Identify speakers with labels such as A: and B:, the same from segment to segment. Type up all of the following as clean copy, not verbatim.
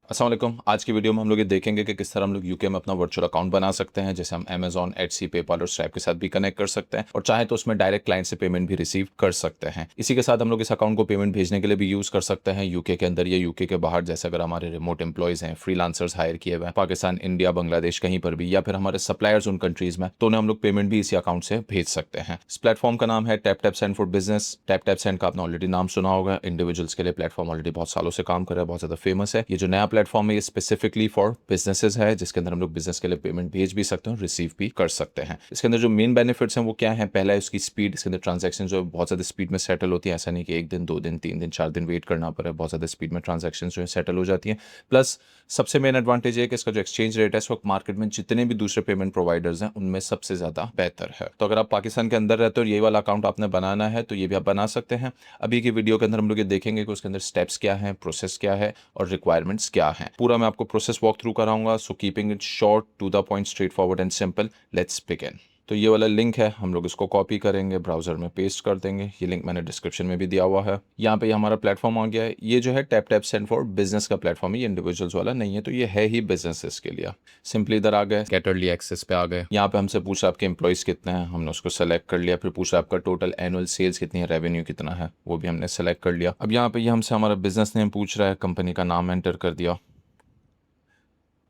A: अस्सलाम वालेकुम। आज की वीडियो में हम लोग ये देखेंगे कि किस तरह हम लोग यूके में अपना वर्चुअल अकाउंट बना सकते हैं। जैसे हम अमेजॉन, एटसी, पेपाल और स्ट्राइप के साथ भी कनेक्ट कर सकते हैं और चाहे तो उसमें डायरेक्ट क्लाइंट से पेमेंट भी रिसीव कर सकते हैं। इसी के साथ हम लोग इस अकाउंट को पेमेंट भेजने के लिए भी यूज़ कर सकते हैं, यूके के अंदर या यूके के बाहर। जैसे अगर हमारे रिमोट एम्प्लॉयज़ हैं, फ्रीलांसर्स हायर किए हुए हैं पाकिस्तान, इंडिया, बांग्लादेश कहीं पर भी, या फिर हमारे सप्लायर्स उन कंट्रीज़ में, तो उन्हें हम लोग पेमेंट भी इसी अकाउंट से भेज सकते हैं। इस प्लेटफॉर्म का नाम है tap tap send for business. Tap tap send का आपने ऑलरेडी नाम सुना होगा। इंडिविजुअल्स के लिए प्लेटफॉर्म ऑलरेडी बहुत सालों से काम कर रहा है, बहुत ज़्यादा फेमस है। ये जो नया प्लेटफॉर्म है ये स्पेसिफिकली फॉर बिजनेसेस है, जिसके अंदर हम लोग बिजनेस के लिए पेमेंट भेज भी सकते हैं, रिसीव भी कर सकते हैं। इसके अंदर जो मेन बेनिफिट्स हैं वो क्या है? पहला है उसकी स्पीड। इसके अंदर ट्रांजैक्शन जो है बहुत ज़्यादा स्पीड में सेटल होती है। ऐसा नहीं कि 1 दिन, 2 दिन, 3 दिन, 4 दिन वेट करना पड़े। बहुत ज़्यादा स्पीड में ट्रांजैक्शन जो है सेटल हो जाती है। प्लस सबसे मेन एडवांटेज है कि इसका जो एक्सचेंज रेट है इस वक्त मार्केट में जितने भी दूसरे पेमेंट प्रोवाइडर्स हैं उनमें सबसे ज़्यादा बेहतर है। तो अगर आप पाकिस्तान के अंदर रहते हो और ये वाला अकाउंट आपने बनाना है तो ये भी आप बना सकते हैं। अभी की वीडियो के अंदर हम लोग ये देखेंगे कि उसके अंदर स्टेप्स क्या हैं, प्रोसेस क्या है और रिक्वायरमेंट्स क्या हैं। पूरा मैं आपको प्रोसेस वॉक थ्रू कराऊंगा। So keeping it short, to the point, straightforward and simple. Let's begin. तो ये वाला लिंक है, हम लोग इसको कॉपी करेंगे, ब्राउजर में पेस्ट कर देंगे। ये लिंक मैंने डिस्क्रिप्शन में भी दिया हुआ है। यहाँ पे हमारा प्लेटफॉर्म आ गया है। ये जो है tap tap send for business का प्लेटफॉर्म है, ये इंडिविजुअल्स वाला नहीं है, तो ये है ही बिजनेसेस के लिए। सिंपली इधर आ गए, गेट अर्ली एक्सेस पे आ गए। यहाँ पे हमसे पूछा आपके एम्प्लॉइज कितने हैं, हमने उसको सेलेक्ट कर लिया। फिर पूछा आपका टोटल एनुअल सेल्स कितनी है, रेवेन्यू कितना है, वो भी हमने सेलेक्ट कर लिया। अब यहाँ पे ये हमसे हमारा बिजनेस नेम पूछ रहा है, कंपनी का नाम एंटर कर दिया।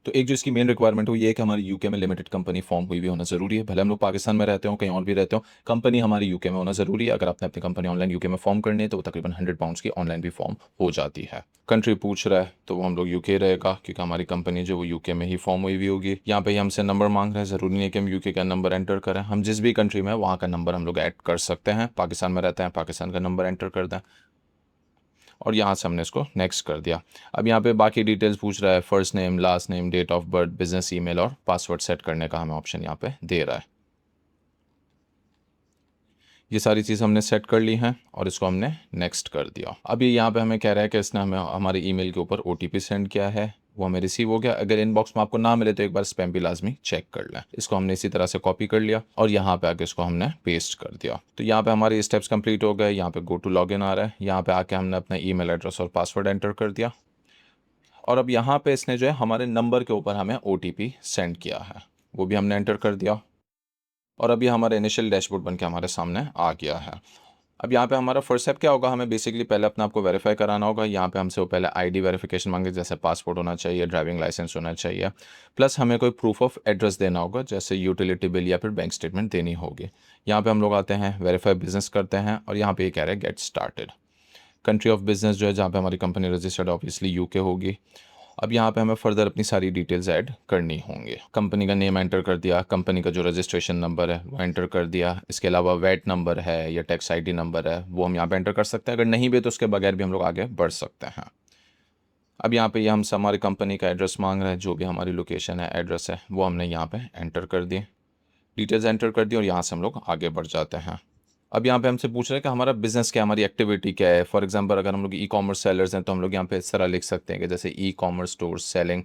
A: तो एक जो इसकी मेन रिक्वायरमेंट हो ये है कि हमारी यूके में लिमिटेड कंपनी फॉर्म हुई भी होना जरूरी है। भले हम लोग पाकिस्तान में रहते हो, कहीं और भी रहते हो, कंपनी हमारी यूके में होना जरूरी है। अगर आपने अपनी कंपनी ऑनलाइन यूके में फॉर्म करनी है तो वो तकरीबन £100 की ऑनलाइन भी फॉर्म हो जाती है। कंट्री पूछ रहा है तो वो हम लोग यूके रहेगा, क्योंकि हमारी कंपनी जो वो यूके में ही फॉर्म हुई भी होगी। यहाँ पे हमसे नंबर मांग रहे हैं, जरूरी नहीं है कि हम यूके का नंबर एंटर करें। हम जिस भी कंट्री में वहाँ का नंबर हम लोग ऐड कर सकते हैं। पाकिस्तान में रहते हैं, पाकिस्तान का नंबर एंटर कर दें और यहाँ से हमने इसको नेक्स्ट कर दिया। अब यहाँ पे बाकी डिटेल्स पूछ रहा है, first name, last name, date of birth, business email और पासवर्ड सेट करने का हमें ऑप्शन यहाँ पे दे रहा है। ये सारी चीज़ हमने सेट कर ली हैं और इसको हमने नेक्स्ट कर दिया। अभी यहाँ पे हमें कह रहा है कि इसने हमें हमारे ईमेल के ऊपर ओटीपी सेंड किया है, वो हमें रिसीव हो गया। अगर इनबॉक्स में आपको ना मिले तो एक बार स्पैम भी लाजमी चेक कर लें। इसको हमने इसी तरह से कॉपी कर लिया और यहाँ पे आके इसको हमने पेस्ट कर दिया। तो यहाँ पे हमारे स्टेप्स कंप्लीट हो गए। यहाँ पे गो टू लॉगिन आ रहा है, यहाँ पे आके हमने अपना ईमेल एड्रेस और पासवर्ड एंटर कर दिया और अब यहाँ पे इसने जो है हमारे नंबर के ऊपर हमें ओटीपी सेंड किया है, वो भी हमने एंटर कर दिया और अभी हमारा इनिशियल डैशबोर्ड बन के हमारे सामने आ गया है। अब यहाँ पे हमारा फर्स्ट स्टेप क्या होगा? हमें बेसिकली पहले अपने आप को वेरीफाई कराना होगा। यहाँ पे हमसे वो पहले आईडी वेरिफिकेशन मांगे, जैसे पासपोर्ट होना चाहिए, ड्राइविंग लाइसेंस होना चाहिए, प्लस हमें कोई प्रूफ ऑफ एड्रेस देना होगा, जैसे यूटिलिटी बिल या फिर बैंक स्टेटमेंट देनी होगी। यहाँ पे हम लोग आते हैं, वेरीफाई बिजनेस करते हैं और यहाँ पे ये कह रहे हैं get started. Country of business जो है जहाँ पे हमारी कंपनी रजिस्टर्ड ऑब्वियसली यूके होगी। अब यहाँ पे हमें फर्दर अपनी सारी डिटेल्स ऐड करनी होंगी। कंपनी का नेम एंटर कर दिया, कंपनी का जो रजिस्ट्रेशन नंबर है वो एंटर कर दिया। इसके अलावा वैट नंबर है या टैक्स आईडी नंबर है वो हम यहाँ पे एंटर कर सकते हैं। अगर नहीं भी तो उसके बगैर भी हम लोग आगे बढ़ सकते हैं। अब यहाँ पे ये हमसे हमारी कंपनी का एड्रेस मांग रहा है, जो भी हमारी लोकेशन है, एड्रेस है, वो हमने यहाँ पे एंटर कर दी, डिटेल्स एंटर कर दी और यहाँ से हम लोग आगे बढ़ जाते हैं। अब यहाँ पे हमसे पूछ रहे हैं कि हमारा बिजनेस क्या है, हमारी एक्टिविटी क्या है। फॉर एग्जांपल अगर हम लोग ई कॉमर्स सेलर्स हैं तो हम लोग यहाँ पे इस तरह लिख सकते हैं कि जैसे e commerce store selling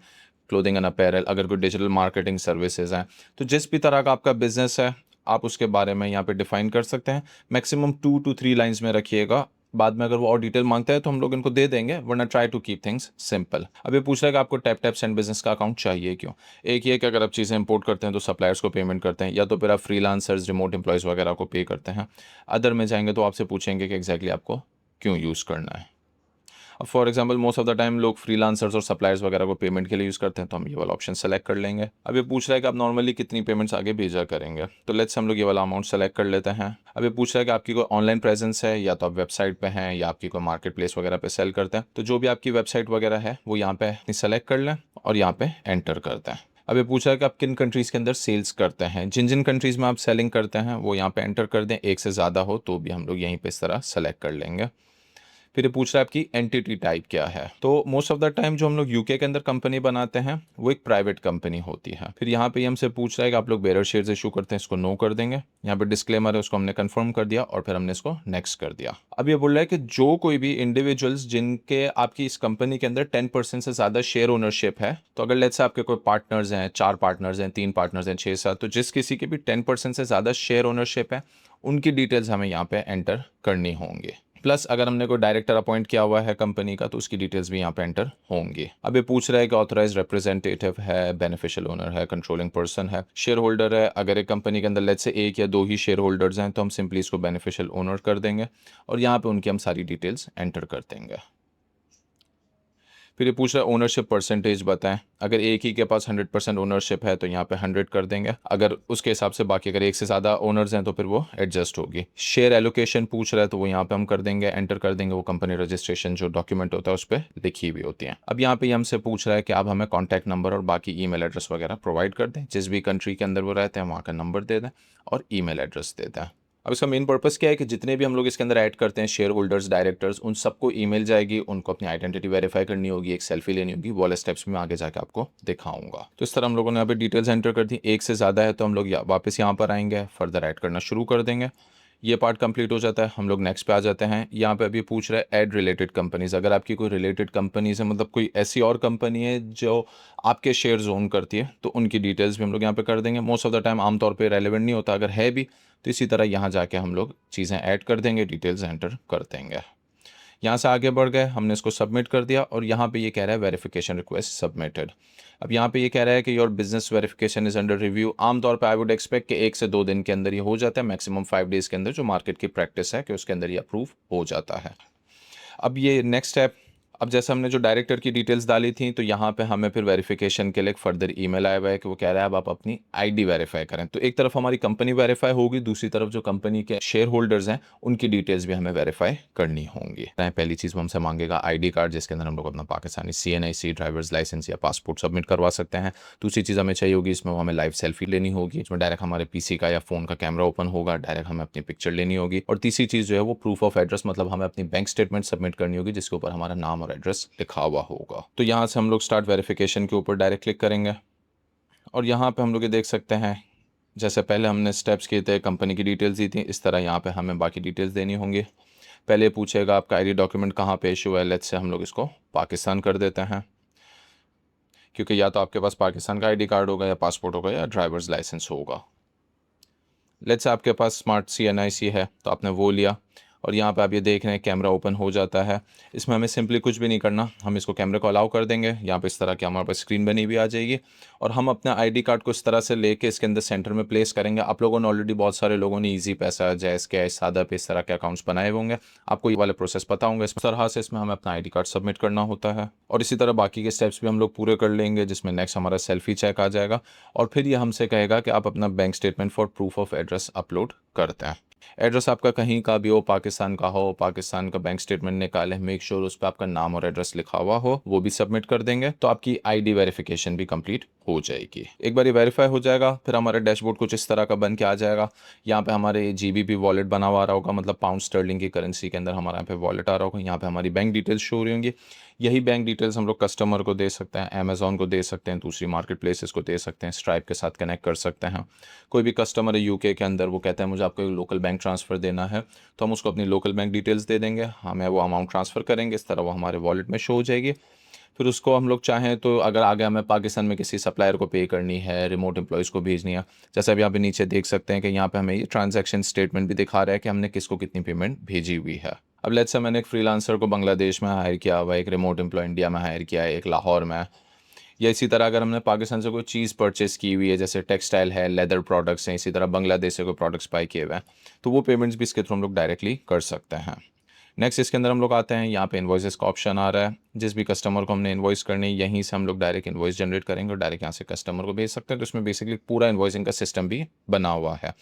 A: clothing and apparel. अगर कोई डिजिटल मार्केटिंग सर्विसेज हैं तो जिस भी तरह का आपका बिजनेस है आप उसके बारे में यहाँ पे डिफाइन कर सकते हैं। मैक्सिमम 2 to 3 लाइन्स में रखिएगा। बाद में अगर वो और डिटेल मांगता है तो हम लोग इनको दे देंगे, वरना try to keep things simple. अब ये पूछ रहा है कि आपको टैप टैप सेंड बिजनेस का अकाउंट चाहिए क्यों? एक ये कि अगर आप चीज़ें इंपोर्ट करते हैं तो सप्लायर्स को पेमेंट करते हैं, या तो फिर आप फ्रीलांसर्स, रिमोट एम्प्लॉयज़ वगैरह को पे करते हैं। अदर में जाएंगे तो आपसे पूछेंगे कि एग्जैक्टली आपको क्यों यूज़ करना है। अब for example most of the time लोग फ्रीलांसर्स और सप्लायर्स वगैरह को पेमेंट के लिए यूज़ करते हैं, तो हम ये वाला ऑप्शन सेलेक्ट कर लेंगे। अब ये पूछ रहा है कि आप नॉर्मली कितनी पेमेंट्स आगे भेजा करेंगे, तो लेट्स हम लोग ये वाला अमाउंट सेलेक्ट कर लेते हैं। अब ये पूछ रहा है कि आपकी कोई ऑनलाइन प्रेजेंस है, या तो आप वेबसाइट पे हैं या आपकी कोई मार्केट प्लेस वगैरह पे सेल करते हैं, तो जो भी आपकी वेबसाइट वगैरह है वो यहाँ पे सेलेक्ट कर लें और यहाँ पे एंटर करते हैं। अब ये पूछा है कि आप किन कंट्रीज़ के अंदर सेल्स करते हैं। जिन जिन कंट्रीज़ में आप सेलिंग करते हैं वो यहाँ पे एंटर कर दें। एक से ज़्यादा हो तो भी हम लोग यहीं पे इस तरह सेलेक्ट कर लेंगे। फिर ये पूछ रहा है आपकी एंटिटी टाइप क्या है। तो मोस्ट ऑफ द टाइम जो हम लोग यूके के अंदर कंपनी बनाते हैं वो एक प्राइवेट कंपनी होती है। फिर यहाँ पे हमसे पूछ रहा है कि आप लोग बेरर शेयर्स इशू करते हैं, इसको नो कर देंगे। यहाँ पे डिस्क्लेमर है, उसको हमने कंफर्म कर दिया और फिर हमने इसको नेक्स्ट कर दिया। अब ये बोल रहा है कि जो कोई भी इंडिविजुअल्स जिनके आपकी इस कंपनी के अंदर 10% से ज़्यादा शेयर ओनरशिप है, तो अगर लेट्स से आपके कोई पार्टनर्स हैं, 4 पार्टनर्स हैं, 3 पार्टनर्स हैं, 6-7, तो जिस किसी की भी 10% से ज़्यादा शेयर ओनरशिप है उनकी डिटेल्स हमें यहाँ पे एंटर करनी होंगी। प्लस अगर हमने कोई डायरेक्टर अपॉइंट किया हुआ है कंपनी का तो उसकी डिटेल्स भी यहाँ पे एंटर होंगी। अब ये पूछ रहा है कि ऑथराइज रिप्रेजेंटेटिव है, बेनिफिशियल ओनर है, कंट्रोलिंग पर्सन है, शेयर होल्डर है। अगर एक कंपनी के अंदर लेट्स से एक या दो ही शेयर होल्डर्स हैं तो हम सिंपली इसको बेनिफिशियल ओनर कर देंगे और यहाँ पे उनकी हम सारी डिटेल्स एंटर कर देंगे। फिर ये पूछ रहा है ओनरशिप परसेंटेज बताएं। अगर एक ही के पास 100% ओनरशिप है तो यहाँ पे 100 कर देंगे। अगर उसके हिसाब से बाकी अगर एक से ज़्यादा ओनर्स हैं तो फिर वो एडजस्ट होगी। शेयर एलोकेशन पूछ रहा है तो वो यहाँ पे हम कर देंगे, एंटर कर देंगे। वो कंपनी रजिस्ट्रेशन जो डॉक्यूमेंट होता है उस पर लिखी हुई होती है। अब यहाँ पे हमसे पूछ रहा है कि आप हमें कॉन्टैक्ट नंबर और बाकी ईमेल एड्रेस वगैरह प्रोवाइड कर दें। जिस भी कंट्री के अंदर वो रहते हैं वहाँ का नंबर दे दें और ईमेल एड्रेस दे दें। अब इसका मेन पर्पस क्या है कि जितने भी हम लोग इसके अंदर ऐड करते हैं शेयर होल्डर्स, डायरेक्टर्स, उन सबको ईमेल जाएगी, उनको अपनी आइडेंटिटी वेरीफाई करनी होगी, एक सेल्फी लेनी होगी। वो वाले स्टेप्स में आगे जाके आपको दिखाऊंगा। तो इस तरह हम लोगों ने यहाँ पे डिटेल्स एंटर कर दी। एक से ज़्यादा है तो हम लोग वापस यहाँ पर आएंगे, फर्दर ऐड करना शुरू कर देंगे। ये पार्ट कंप्लीट हो जाता है, हम लोग नेक्स्ट पे आ जाते हैं। यहाँ पे अभी पूछ रहा है ऐड रिलेटेड कंपनीज। अगर आपकी कोई रिलेटेड कंपनीज है, मतलब कोई ऐसी और कंपनी है जो आपके शेयर ओन करती है, तो उनकी डिटेल्स भी हम लोग यहाँ पे कर देंगे। मोस्ट ऑफ द टाइम आमतौर पे रेलेवेंट नहीं होता, अगर है भी तो इसी तरह यहाँ जाके हम लोग चीज़ें ऐड कर देंगे, डिटेल्स एंटर कर देंगे। यहाँ से आगे बढ़ गए, हमने इसको सबमिट कर दिया और यहाँ पे ये कह रहा है वेरिफिकेशन रिक्वेस्ट सबमिटेड। अब यहाँ पे ये कह रहा है कि your business verification is under review. आमतौर पे आई वुड एक्सपेक्ट कि 1 से 2 दिन के अंदर ये हो जाता है, मैक्सिमम 5 डेज़ के अंदर जो मार्केट की प्रैक्टिस है कि उसके अंदर ये अप्रूव हो जाता है। अब ये नेक्स्ट स्टेप, अब जैसे हमने जो डायरेक्टर की डिटेल्स डाली थी तो यहाँ पे हमें फिर वेरिफिकेशन के लिए एक फर्दर ईमेल आया हुआ है कि वो कह रहा है अब आप अपनी आईडी वेरीफाई करें। तो एक तरफ हमारी कंपनी वेरीफाई होगी, दूसरी तरफ जो कंपनी के शेयर होल्डर्स हैं उनकी डिटेल्स भी हमें वेरीफाई करनी होंगी। पहली चीज़ वो हमसे मांगेगा आईडी कार्ड, जिसके अंदर हम लोग अपना पाकिस्तानी CNIC, ड्राइवर्स लाइसेंस या पासपोर्ट सबमिट करवा सकते हैं। दूसरी चीज़ हमें चाहिए होगी, इसमें वो हमें लाइव सेल्फी लेनी होगी, इसमें डायरेक्ट हमारे PC का या फ़ोन का कैमरा ओपन होगा, डायरेक्ट हमें अपनी पिक्चर लेनी होगी। और तीसरी चीज़ जो है वो प्रूफ ऑफ एड्रेस, मतलब हमें अपनी बैंक स्टेटमेंट सबमिट करनी होगी जिसके ऊपर हमारा नाम और एड्रेस लिखा हुआ होगा। तो यहाँ से हम लोग स्टार्ट वेरिफिकेशन के ऊपर डायरेक्ट क्लिक करेंगे और यहाँ पे हम लोग ये देख सकते हैं जैसे पहले हमने स्टेप्स किए थे, कंपनी की डिटेल्स दी थी, इस तरह यहाँ पे हमें बाकी डिटेल्स देनी होंगी। पहले पूछेगा आपका आईडी डॉक्यूमेंट कहाँ पे इशू है। लेट्स से हम लोग इसको पाकिस्तान कर देते हैं, क्योंकि या तो आपके पास पाकिस्तान का आईडी कार्ड होगा या पासपोर्ट होगा या ड्राइवर्स लाइसेंस होगा। लेट्स से आपके पास स्मार्ट CNIC है तो आपने वो लिया और यहाँ पे आप ये देख रहे हैं कैमरा ओपन हो जाता है। इसमें हमें सिंपली कुछ भी नहीं करना, हम इसको कैमरे को अलाउ कर देंगे। यहाँ पे इस तरह की हमारे पास स्क्रीन बनी हुई आ जाएगी और हम अपना आईडी कार्ड को इस तरह से लेके इसके अंदर सेंटर में प्लेस करेंगे। आप लोगों ने ऑलरेडी, बहुत सारे लोगों ने ईजी पैसा, जैस कैश, सादा पे इस तरह के अकाउंट्स बनाए होंगे, आपको ये वाले प्रोसेस पता होंगे। इस तरह से इसमें हमें अपना आईडी कार्ड सबमिट करना होता है और इसी तरह बाकी के स्टेप्स भी हम लोग पूरे कर लेंगे, जिसमें नेक्स्ट हमारा सेल्फी चेक आ जाएगा और फिर ये हमसे कहेगा कि आप अपना bank statement for proof of address upload करते हैं। एड्रेस आपका कहीं का भी हो, पाकिस्तान का हो, पाकिस्तान का बैंक स्टेटमेंट निकाले, मेक श्योर उस पर आपका नाम और एड्रेस लिखा हुआ हो, वो भी सबमिट कर देंगे तो आपकी आईडी वेरिफिकेशन भी कंप्लीट हो जाएगी। एक बार ये वेरीफाई हो जाएगा फिर हमारा डैशबोर्ड कुछ इस तरह का बन के आ जाएगा। यहाँ पे हमारे GBP वॉलेट बना हुआ आ रहा होगा, मतलब पाउंड स्टर्लिंग की करेंसी के अंदर हमारा यहाँ पे वॉलेट आ रहा होगा। यहाँ पे हमारी बैंक डिटेल्स शो हो रही होंगी। यही बैंक डिटेल्स हम लोग कस्टमर को दे सकते हैं, अमेजोन को दे सकते हैं, दूसरी मार्केट प्लेसेस को दे सकते हैं, स्ट्राइप के साथ कनेक्ट कर सकते हैं। कोई भी कस्टमर है UK के अंदर, वो कहता है मुझे आपको एक लोकल बैंक ट्रांसफ़र देना है, तो हम उसको अपनी लोकल बैंक डिटेल्स दे देंगे, हमें वो अमाउंट ट्रांसफ़र करेंगे, इस तरह वो हमारे वॉलेट में शो हो जाएगी। फिर उसको हम लोग चाहें तो अगर आगे हमें पाकिस्तान में किसी सप्लायर को पे करनी है, रिमोट एम्प्लॉयज़ को भेजनी है, जैसे अब यहाँ पे नीचे देख सकते हैं कि यहाँ पे हमें ये ट्रांजैक्शन स्टेटमेंट भी दिखा रहा है कि हमने किसको कितनी पेमेंट भेजी हुई है। अब लेट्स से मैंने एक फ्रीलांसर को बांग्लादेश में हायर किया हुआ है, एक रिमोट एम्प्लॉय इंडिया में हायर किया है, एक लाहौर में। या इसी तरह अगर हमने पाकिस्तान से कोई चीज़ परचेस की हुई है, जैसे टेक्सटाइल है, लेदर प्रोडक्ट्स हैं, इसी तरह बांग्लादेश से कोई प्रोडक्ट्स बाई किए हुए हैं, तो वो पेमेंट्स भी इसके थ्रू हम लोग डायरेक्टली कर सकते हैं। नेक्स्ट इसके अंदर हम लोग आते हैं, यहाँ पे इन्वॉइसेस का ऑप्शन आ रहा है। जिस भी कस्टमर को हमने इन्वॉइस करनी है, यहीं से हम लोग डायरेक्ट इन्वॉइस जनरेट करेंगे और डायरेक्ट यहाँ से कस्टमर को भेज सकते हैं। तो इसमें बेसिकली पूरा इन्वॉइसिंग का सिस्टम भी बना हुआ है।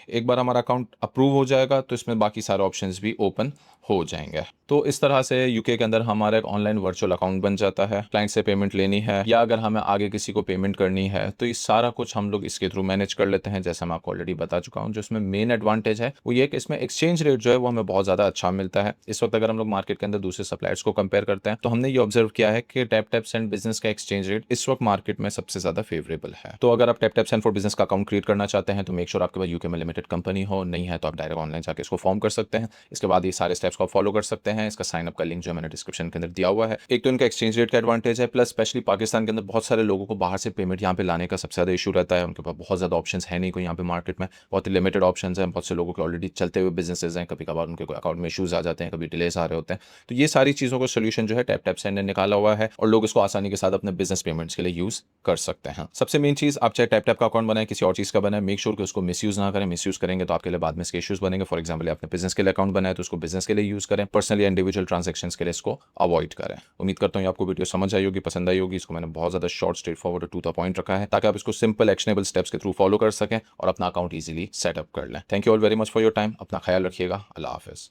A: एक बार हमारा अकाउंट अप्रूव हो जाएगा तो इसमें बाकी सारे ऑप्शंस भी ओपन हो जाएंगे। तो इस तरह से UK के अंदर हमारा एक ऑनलाइन वर्चुअल अकाउंट बन जाता है। क्लाइंट से पेमेंट लेनी है या अगर हमें आगे किसी को पेमेंट करनी है तो ये सारा कुछ हम लोग इसके थ्रू मैनेज कर लेते हैं, जैसे मैं आपको ऑलरेडी बता चुका हूँ। जो इसमें मेन एडवांटेज है वो ये कि इसमें एक्सचेंज रेट जो है वो हमें बहुत ज़्यादा अच्छा मिलता है। इस वक्त अगर हम लोग मार्केट के अंदर दूसरे सप्लायर्स को कंपेयर करते हैं तो हमने मैंने ये ऑब्जर्व किया है कि टैप टैप सेंड बिजनेस का एक्सचेंज रेट इस वक्त मार्केट में सबसे ज़्यादा फेवरेबल है। तो अगर आप tap tap send for business का अकाउंट क्रिएट करना चाहते हैं तो मेक श्योर आपके पास यूके में लिमिटेड कंपनी हो, नहीं है तो आप डायरेक्ट ऑनलाइन जाकर इसको फॉर्म कर सकते हैं। इसके बाद ये सारे स्टेप्स को आप फॉलो कर सकते हैं। इसका साइन अप का लिंक जो मैंने डिस्क्रिप्शन के अंदर दिया हुआ है। एक तो इनका एक्सचेंज रेट का एडवांटेज है, प्लस स्पेशली पाकिस्तान के अंदर बहुत सारे लोगों को बाहर से पेमेंट यहाँ पे लाने का सबसे ज़्यादा इशू रहता है। उनके पास बहुत ज़्यादा ऑप्शन है नहीं कोई यहाँ पे मार्केट में, बहुत ही लिमिटेड ऑप्शन हैं। बहुत से लोगों के ऑलरेडी चलते हुए बिजनेसेस हैं, कभी कभार उनके अकाउंट में इशूज़ आ जाते हैं, कभी डिलेस आ रहे होते हैं। तो ये सारी चीज़ों का सोल्यूशन जो है टैप टैप सेंड ने निकाला हुआ है और लोग इसको आसानी के साथ अपने बिजनेस पेमेंट्स के लिए यूज़ कर सकते हैं। सबसे मेन चीज़, आप चाहे टैप टैप का अकाउंट बनाए किसी और चीज़ का बनाए, मेक श्योर कि उसको मिसयूज़ ना करें। मिसयूज़ करेंगे तो आपके लिए बाद में इसके इशूज़ बनेंगे। फॉर एग्जाम्पल आपने बिजनेस के लिए अकाउंट बनाया तो उसको बिजनेस के लिए यूज़ करें, पर्सनल या इंडिविजुअल ट्रांजेक्शन्स के लिए इसको अवॉइड करें। उम्मीद करता हूँ आपको वीडियो समझ आई होगी, पसंद आई होगी। इसको मैंने बहुत ज़्यादा short, straightforward, to the point रखा है ताकि आप इसको सिंपल एक्शनेबल स्टेप्स के थ्रू फॉलो कर सकें और अपना अकाउंट ईजिली सेटअप कर लें। Thank you all very much for your time. अपना ख्याल रखिएगा। अल्लाह हाफिज़।